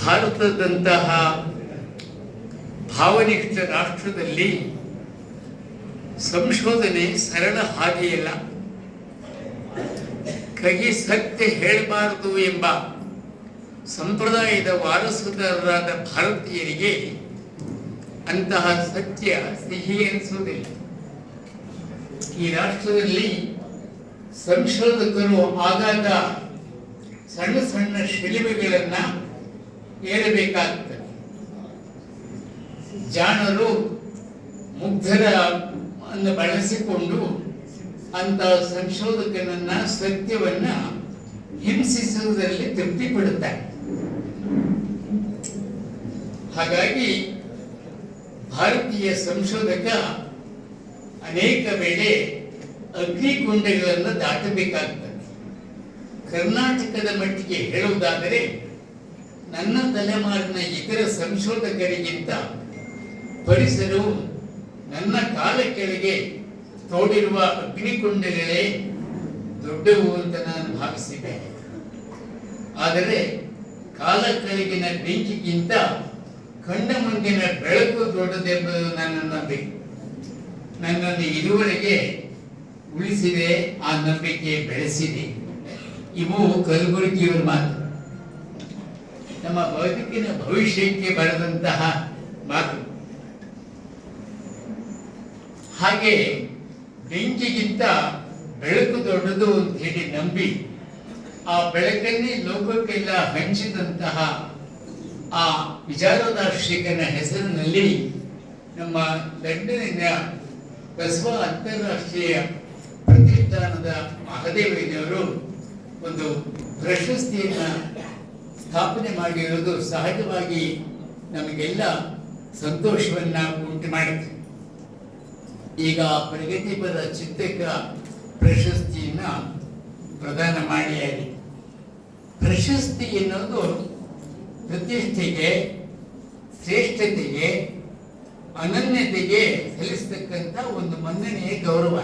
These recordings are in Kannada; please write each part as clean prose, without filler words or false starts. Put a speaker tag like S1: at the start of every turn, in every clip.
S1: ಭಾರತದಂತಹ ಭಾವನಿಷ್ಠ ರಾಷ್ಟ್ರದಲ್ಲಿ ಸಂಶೋಧನೆ ಸರಳ ಹಾಗೆಯಲ್ಲ. ಕಹಿ ಸತ್ಯ ಹೇಳಬಾರದು ಎಂಬ ಸಂಪ್ರದಾಯದ ವಾರಸುದಾರರಾದ ಭಾರತೀಯರಿಗೆ ಅಂತಹ ಸತ್ಯ ಸಿಹಿ ಎನಿಸುವುದಿಲ್ಲ. ಈ ರಾಷ್ಟ್ರದಲ್ಲಿ ಸಂಶೋಧಕರು ಆಗಾಗ ಸಣ್ಣ ಸಣ್ಣ ಶಿಲುಬೆಗಳನ್ನು ಏರಬೇಕಾಗ್ತದೆ. ಜಾಣರು ಮುಗ್ಧರ ಅನ್ನು ಬಳಸಿಕೊಂಡು ಅಂತ ಸಂಶೋಧಕನನ್ನ ಸತ್ಯವನ್ನ ಹಿಂಸಿಸುವುದರಲ್ಲಿ ತೃಪ್ತಿ ಪಡುತ್ತಾರೆ. ಹಾಗಾಗಿ ಭಾರತೀಯ ಸಂಶೋಧಕ ಅನೇಕ ವೇಳೆ ಅಗ್ನಿಕುಂಡಗಳನ್ನು ದಾಟಬೇಕಾಗ್ತದೆ. ಕರ್ನಾಟಕದ ಮಟ್ಟಿಗೆ ಹೇಳುವುದಾದರೆ ನನ್ನ ತಲೆಮಾರಿನ ಇತರ ಸಂಶೋಧಕರಿಗಿಂತ ಪರಿಸರವು ನನ್ನ ಕಾಲ ಕೆಳಗೆ ತೋಡಿರುವ ಅಗ್ನಿಕುಂಡಗಳೇ ದೊಡ್ಡವು ಅಂತ ನಾನು ಭಾವಿಸಿದ್ದೇನೆ. ಆದರೆ ಕಾಲ ಕೆಳಗಿನ ಬೆಂಕಿಗಿಂತ ಕಣ್ಣ ಮುಂದಿನ ಬೆಳಕು ದೊಡ್ಡದೆಂಬುದು ನನ್ನ ನಂಬಿಕೆ. ನನ್ನನ್ನು ಇದುವರೆಗೆ ಉಳಿಸಿದೆ, ಆ ನಂಬಿಕೆ ಬೆಳೆಸಿದೆ. ಇವು ಕಲಬುರಗಿಯವರ ಮಾತು, ನಮ್ಮ ಬದುಕಿನ ಭವಿಷ್ಯಕ್ಕೆ ಬರೆದಂತಹ ಮಾತು. ಹಾಗೆ ಬೆಂಕಿಗಿಂತ ಬೆಳಕು ದೊಡ್ಡದು ಅಂತ ಹೇಳಿ ನಂಬಿ ಆ ಬೆಳಕನ್ನೇ ಲೋಕಕ್ಕೆಲ್ಲ ಹಂಚಿದಂತಹ ಆ ವಿಚಾರದಾರ್ಶಿಕನ ಹೆಸರಿನಲ್ಲಿ ನಮ್ಮ ಲಂಡನ್ನಿನ ಬಸವ ಅಂತಾರಾಷ್ಟ್ರೀಯ ಪ್ರತಿಷ್ಠಾನದ ಮಹದೇವಯ್ಯನವರು ಒಂದು ಪ್ರಶಸ್ತಿಯನ್ನು ಸ್ಥಾಪನೆ ಮಾಡಿರುವುದು ಸಹಜವಾಗಿ ನಮಗೆಲ್ಲ ಸಂತೋಷವನ್ನ ಉಂಟು ಮಾಡಿತು. ಈಗ ಪ್ರಗತಿಪರ ಚಿಂತಕ ಪ್ರಶಸ್ತಿಯನ್ನ ಪ್ರದಾನ ಮಾಡಿಯಾಗಿದೆ. ಪ್ರಶಸ್ತಿ ಎನ್ನುವುದು ಪ್ರತಿಷ್ಠೆಗೆ, ಶ್ರೇಷ್ಠತೆಗೆ, ಅನನ್ಯತೆಗೆ ಸಲ್ಲಿಸತಕ್ಕಂಥ ಒಂದು ಮನ್ನಣೆಯ ಗೌರವ.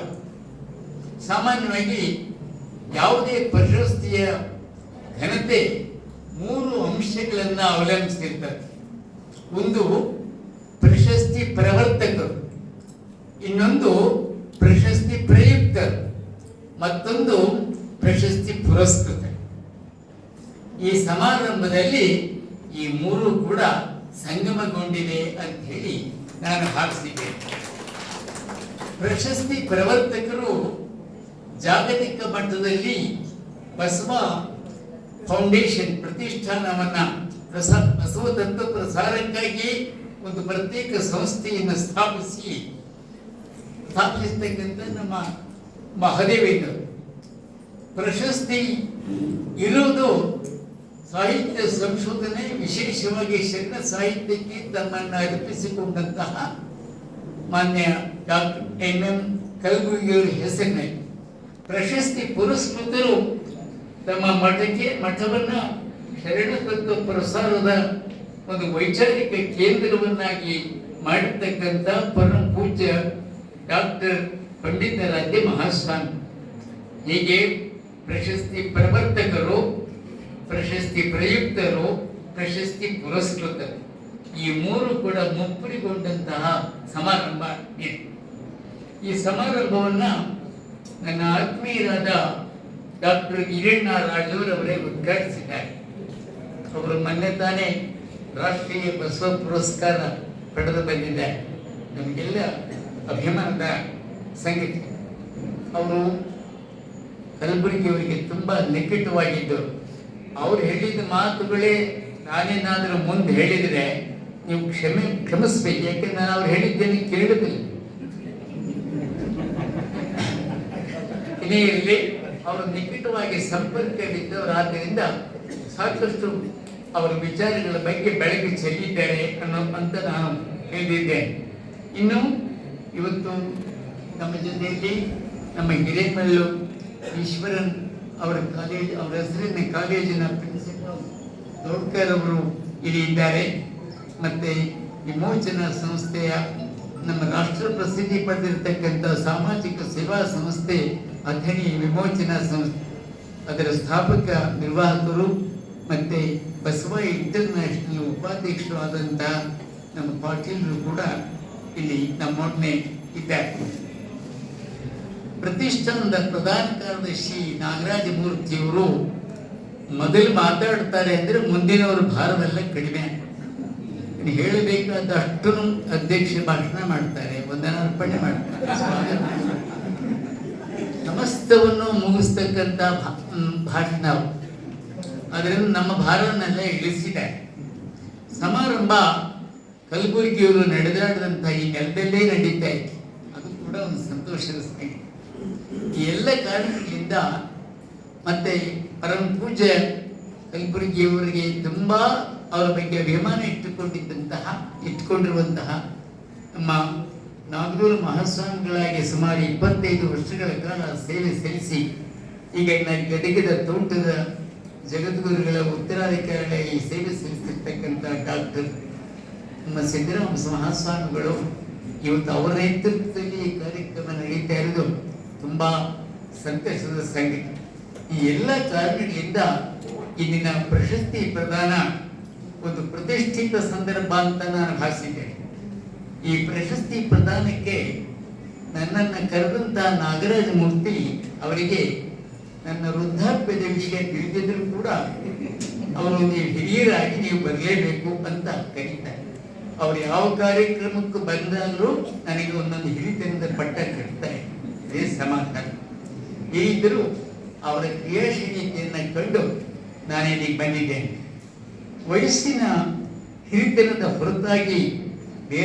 S1: ಸಾಮಾನ್ಯವಾಗಿ ಯಾವುದೇ ಪ್ರಶಸ್ತಿಯ ಘನತೆ 3 ಅಂಶಗಳನ್ನು ಅವಲಂಬಿಸಿರ್ತದೆ. ಒಂದು ಪ್ರಶಸ್ತಿ ಪ್ರವರ್ತಕರು, ಇನ್ನೊಂದು ಪ್ರಶಸ್ತಿ ಪ್ರಯುಕ್ತರು, ಮತ್ತೊಂದು ಪ್ರಶಸ್ತಿ ಪುರಸ್ಕೃತ. ಈ ಸಮಾರಂಭದಲ್ಲಿ ಈ 3 ಕೂಡ ಸಂಗಮಗೊಂಡಿದೆ ಅಂತ ಹೇಳಿ ನಾನು ಭಾವಿಸಿದ್ದೇನೆ. ಪ್ರಶಸ್ತಿ ಪ್ರವರ್ತಕರು ಜಾಗತಿಕ ಮಟ್ಟದಲ್ಲಿ ಬಸವ ಫೌಂಡೇಶನ್ ಪ್ರತಿಷ್ಠಾನವನ್ನ ಬಸವ ತತ್ವ ಪ್ರಸಾರಕ್ಕಾಗಿ ಒಂದು ಪ್ರತ್ಯೇಕ ಸಂಸ್ಥೆಯನ್ನು ಸ್ಥಾಪಿಸತಕ್ಕಂಥ ನಮ್ಮ ಮಹದೇವಯ್ಯನವರು. ಪ್ರಶಸ್ತಿ ಇರುವುದು ಸಾಹಿತ್ಯ ಸಂಶೋಧನೆ, ವಿಶೇಷವಾಗಿ ಶರಣ ಸಾಹಿತ್ಯಕ್ಕೆ ತಮ್ಮನ್ನು ಅರ್ಪಿಸಿಕೊಂಡಂತಹ ಮಾನ್ಯ ಡಾಕ್ಟರ್ ಎಂ ಕಲಬುರ್ಗಿಯವರ ಹೆಸರಿನಲ್ಲಿ. ಪ್ರಶಸ್ತಿ ಪುರಸ್ಕೃತರು ತಮ್ಮ ಮಠವನ್ನ ಶರಣ ತತ್ವ ಪ್ರಸಾರದ ಒಂದು ವೈಚಾರಿಕ ಕೇಂದ್ರವನ್ನಾಗಿ ಮಾಡಿರ್ತಕ್ಕಂಥ ಪರಮ ಪೂಜ್ಯ ಡಾಕ್ಟರ್ ಪಂಡಿತಾರಾಧ್ಯ ಮಹಾಸ್ವಾಮಿ. ಹೀಗೆ ಪ್ರಶಸ್ತಿ ಪ್ರವರ್ತಕರು, ಪ್ರಶಸ್ತಿ ಪ್ರಯುಕ್ತರು, ಪ್ರಶಸ್ತಿ ಪುರಸ್ಕೃತರು, ಈ 3 ಕೂಡ ಮುಪ್ಪುರಿಗೊಂಡಂತಹ ಸಮಾರಂಭ ಇದೆ. ಈ ಸಮಾರಂಭವನ್ನು ನನ್ನ ಆತ್ಮೀಯರಾದ ಡಾಕ್ಟರ್ ಹಿರಣ್ಣ ರಾಜೂರವರೇ ಉದ್ಘಾಟಿಸಿದ್ದಾರೆ. ಅವರು ಮೊನ್ನೆ ತಾನೇ ರಾಷ್ಟ್ರೀಯ ಬಸವ ಪುರಸ್ಕಾರ ಪಡೆದು ಬಂದಿದ್ದಾರೆ. ನಮಗೆಲ್ಲ ಅಭಿಮಾನದ ಸಂಗತಿ. ಅವರು ಕಲಬುರಗಿಯವರಿಗೆ ತುಂಬ ನಿಕಟವಾಗಿದ್ದರು. ಅವ್ರು ಹೇಳಿದ ಮಾತುಗಳೇ ನಾನೇನಾದರೂ ಮುಂದೆ ಹೇಳಿದರೆ ನೀವು ಕ್ಷಮಿಸ್ಬೇಕು, ಯಾಕೆಂದ್ರೆ ನಾನು ಅವ್ರು ಹೇಳಿದ್ದೇನೆ ಕೇಳುವುದಿಲ್ಲ. ಇಲ್ಲಿ ಅವರು ನಿಕಟವಾಗಿ ಸಂಪರ್ಕವಿದ್ದವರಾದ್ದರಿಂದ ಸಾಕಷ್ಟು ಅವರ ವಿಚಾರಗಳ ಬಗ್ಗೆ ಬೆಳಕು ಚೆಲ್ಲಿದ್ದಾರೆ ಅಂತ ನಾನು ಹೇಳಿದ್ದೇನೆ. ಇನ್ನು ಇವತ್ತು ನಮ್ಮ ಜೊತೆಯಲ್ಲಿ ನಮ್ಮ ಹಿರೇಮಲ್ಲು ಈಶ್ವರನ್ ಅವರ ಹೆಸರಿನ ಕಾಲೇಜಿನ ಪ್ರಿನ್ಸಿಪಾಲ್ ದೋಡ್ಕರ್ ಅವರು ಇಲ್ಲಿ ಇದ್ದಾರೆ. ಮತ್ತು ವಿಮೋಚನಾ ಸಂಸ್ಥೆಯ ನಮ್ಮ ರಾಷ್ಟ್ರ ಪ್ರಸಿದ್ಧಿ ಪಡೆದಿರತಕ್ಕಂಥ ಸಾಮಾಜಿಕ ಸೇವಾ ಸಂಸ್ಥೆ ಅಥಣಿ ವಿಮೋಚನಾ ಸಂಸ್ಥೆ, ಅದರ ಸ್ಥಾಪಕ ನಿರ್ವಾಹಕರು ಮತ್ತು ಬಸವ ಇಂಟರ್ನ್ಯಾಷನಲ್ ಉಪಾಧ್ಯಕ್ಷರು ಆದಂಥ ನಮ್ಮ ಪಾಟೀಲರು ಕೂಡ ಇಲ್ಲಿ ನಮ್ಮೊಡನೆ ಇದ್ದಾರೆ. ಪ್ರತಿಷ್ಠಾನದ ಪ್ರಧಾನ ಕಾರ್ಯದರ್ಶಿ ನಾಗರಾಜ ಮೂರ್ತಿಯವರು ಮೊದಲು ಮಾತಾಡ್ತಾರೆ ಅಂದರೆ ಮುಂದಿನವರು ಭಾರವೆಲ್ಲ ಕಡಿಮೆ. ಹೇಳಬೇಕಾದ ಅಷ್ಟು ಅಧ್ಯಕ್ಷ ಭಾಷಣ ಮಾಡ್ತಾರೆ, ವಂದನಾರ್ಪಣೆ ಮಾಡ್ತಾರೆ, ಸಮಸ್ತವನ್ನು ಮುಗಿಸ್ತಕ್ಕಂಥ ಭಾಷಣ. ಅದರಿಂದ ನಮ್ಮ ಭಾರವನ್ನೆಲ್ಲ ಇಳಿಸಿದೆ. ಸಮಾರಂಭ ಕಲಬುರಗಿಯವರು ನಡೆದಾಡಿದಂಥ ಈ ನೆಲದಲ್ಲೇ ನಡೀತಾ ಇತ್ತು. ಅದು ಕೂಡ ಒಂದು ಸಂತೋಷದ ಸಂಗತಿ. ಈ ಎಲ್ಲ ಕಾರಣಗಳಿಂದ ಮತ್ತೆ ಪರಮ ಪೂಜ್ಯ ಕಲಬುರಗಿಯವರಿಗೆ ತುಂಬ ಅವರ ಬಗ್ಗೆ ಅಭಿಮಾನ ಇಟ್ಟುಕೊಂಡಿರುವಂತಹ ನಮ್ಮ ನಾಗದೂರು ಮಹಾಸ್ವಾಮಿಗಳಾಗಿ ಸುಮಾರು 25 ವರ್ಷಗಳ ಕಾಲ ಸೇವೆ ಸಲ್ಲಿಸಿ ಈಗ ಗದಗದ ತೋಟದ ಜಗದ್ಗುರುಗಳ ಉತ್ತರಾಧಿಕಾರಿಗಳ ಈ ಸೇವೆ ಸಲ್ಲಿಸಿರ್ತಕ್ಕಂಥ ಡಾಕ್ಟರ್ ನಮ್ಮ ಸಿದ್ದರಾಮ ಮಹಾಸ್ವಾಮಿಗಳು ಇವತ್ತು ಅವರ ನೇತೃತ್ವದಲ್ಲಿ ಈ ಕಾರ್ಯಕ್ರಮ ನಡೀತಾ ಇರೋದು ತುಂಬ ಸಂತೋಷದ ಸಂಗತಿ. ಈ ಎಲ್ಲ ಕಾರಣಗಳಿಂದ ಇಂದಿನ ಪ್ರಶಸ್ತಿ ಪ್ರದಾನ ಒಂದು ಪ್ರತಿಷ್ಠಿತ ಸಂದರ್ಭ ಅಂತ ನಾನು ಭಾವಿಸಿದ್ದೇನೆ. ಈ ಪ್ರಶಸ್ತಿ ಪ್ರದಾನಕ್ಕೆ ನನ್ನನ್ನು ಕರೆದಂಥ ನಾಗರಾಜ ಮೂರ್ತಿ ಅವರಿಗೆ ನನ್ನ ವೃದ್ಧಾಪ್ಯದ ವಿಷಯ ತಿಳಿದಿದ್ರೂ ಕೂಡ ಅವರು ನೀವು ಹಿರಿಯರಾಗಿ ನೀವು ಬರಲೇಬೇಕು ಅಂತ ಕರೀತಾರೆ. ಅವರು ಯಾವ ಕಾರ್ಯಕ್ರಮಕ್ಕೂ ಬಂದಾಗಲೂ ನನಗೆ ಒಂದೊಂದು ಹಿರಿತನದ ಪಟ್ಟ ಕಟ್ತಾರೆ. ಅದೇ ಸಮಾಧಾನ. ಇದ್ದರೂ ಅವರ ಕ್ರಿಯಾಶೀಲತೆಯನ್ನು ಕಂಡು ನಾನಿಲ್ಲಿಗೆ ಬಂದಿದ್ದೇನೆ. ವಯಸ್ಸಿನ ಹಿರಿತನದ ಹೊರತಾಗಿ